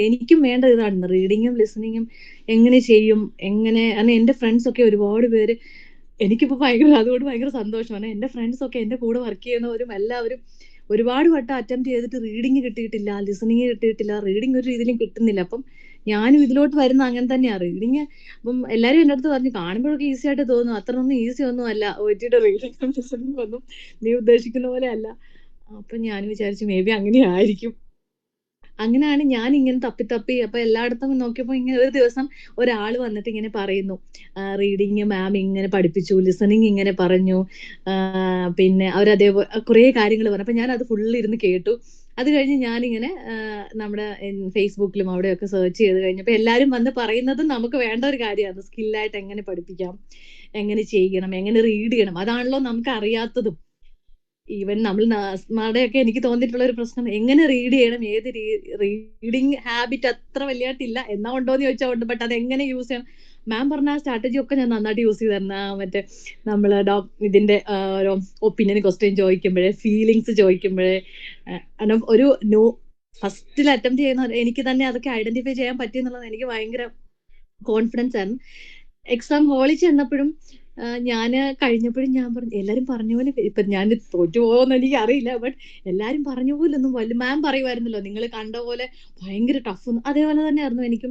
എനിക്കും വേണ്ടത് ഇതാണ്. റീഡിങ്ങും ലിസണിങ്ങും എങ്ങനെ ചെയ്യും? എങ്ങനെ എന്റെ ഫ്രണ്ട്സൊക്കെ ഒരുപാട് പേര് എനിക്കിപ്പോ അതുകൊണ്ട് ഭയങ്കര സന്തോഷമാണ്. എന്റെ ഫ്രണ്ട്സൊക്കെ എന്റെ കൂടെ വർക്ക് ചെയ്യുന്നവരും എല്ലാവരും ഒരുപാട് വട്ടം അറ്റംപ്റ്റ് ചെയ്തിട്ട് റീഡിങ് കിട്ടിയിട്ടില്ല, ലിസണിങ് കിട്ടിയിട്ടില്ല. റീഡിങ് ഒരു രീതിയിലും കിട്ടുന്നില്ല. അപ്പം ഞാനും ഇതിലോട്ട് വരുന്ന അങ്ങനെ തന്നെയാ. റീഡിങ് അപ്പം എല്ലാരും എന്റെ അടുത്ത് പറഞ്ഞു കാണുമ്പോഴൊക്കെ ഈസി ആയിട്ട് തോന്നും. അത്രയൊന്നും ഈസി ഒന്നും അല്ല. ഒറ്റിയുടെ റീഡിങ്ങും ലിസണിങ്ങും ഒന്നും നീ ഉദ്ദേശിക്കുന്ന പോലെ അല്ല. അപ്പൊ ഞാൻ വിചാരിച്ചു മേ ബി അങ്ങനെയായിരിക്കും. അങ്ങനെയാണ് ഞാൻ ഇങ്ങനെ തപ്പി തപ്പി അപ്പൊ എല്ലായിടത്തും നോക്കിയപ്പോ ഇങ്ങനെ ഒരു ദിവസം ഒരാള് വന്നിട്ട് ഇങ്ങനെ പറയുന്നു, റീഡിങ് മാം ഇങ്ങനെ പഠിപ്പിച്ചു, ലിസണിങ് ഇങ്ങനെ പറഞ്ഞു, പിന്നെ അവരതേപോലെ കുറേ കാര്യങ്ങൾ പറഞ്ഞു. അപ്പൊ ഞാൻ അത് ഫുള്ള് ഇരുന്ന് കേട്ടു. അത് കഴിഞ്ഞ് ഞാനിങ്ങനെ നമ്മുടെ ഫേസ്ബുക്കിലും അവിടെയൊക്കെ സെർച്ച് ചെയ്ത് കഴിഞ്ഞപ്പോ എല്ലാരും വന്ന് പറയുന്നതും നമുക്ക് വേണ്ട ഒരു കാര്യമാണ്. സ്കില്ലായിട്ട് എങ്ങനെ പഠിപ്പിക്കാം, എങ്ങനെ ചെയ്യണം, എങ്ങനെ റീഡ് ചെയ്യണം, അതാണല്ലോ നമുക്ക് അറിയാത്തതും. ഈവൻ നമ്മൾ നഴ്സുമാരുടെയൊക്കെ എനിക്ക് തോന്നിയിട്ടുള്ള ഒരു പ്രശ്നം എങ്ങനെ റീഡ് ചെയ്യണം, ഏത് റീഡിങ് ഹാബിറ്റ് അത്ര വലിയായിട്ടില്ല. എന്നാ ഉണ്ടോന്ന് ചോദിച്ചാൽ ഉണ്ട്. ബട്ട് അത് എങ്ങനെ യൂസ് ചെയ്യണം, മാം പറഞ്ഞ ആ സ്ട്രാറ്റജി ഒക്കെ ഞാൻ നന്നായിട്ട് യൂസ് ചെയ്തിരുന്ന മറ്റേ നമ്മള് ഇതിന്റെ ഒരു ഒപ്പീനിയൻ ക്വസ്റ്റ്യൻ ചോദിക്കുമ്പോഴേ, ഫീലിങ്സ് ചോദിക്കുമ്പോഴേ, ഒരു ഫസ്റ്റിൽ അറ്റംപ്റ്റ് ചെയ്യുന്ന എനിക്ക് തന്നെ അതൊക്കെ ഐഡന്റിഫൈ ചെയ്യാൻ പറ്റി എന്നുള്ളത് എനിക്ക് ഭയങ്കര കോൺഫിഡൻസ് ആയിരുന്നു. എക്സാം ഹാളിൽ ചെന്നപ്പോഴും ഞാന് കഴിഞ്ഞപ്പോഴും ഞാൻ പറഞ്ഞു എല്ലാരും പറഞ്ഞ പോലെ ഇപ്പൊ ഞാൻ തോറ്റു പോകുമെന്ന് എനിക്ക് അറിയില്ല. ബട്ട് എല്ലാരും പറഞ്ഞ പോലെ ഒന്നും മാം പറയുമായിരുന്നല്ലോ നിങ്ങൾ കണ്ട പോലെ ഭയങ്കര ടഫ്. അതേപോലെ തന്നെയായിരുന്നു എനിക്കും.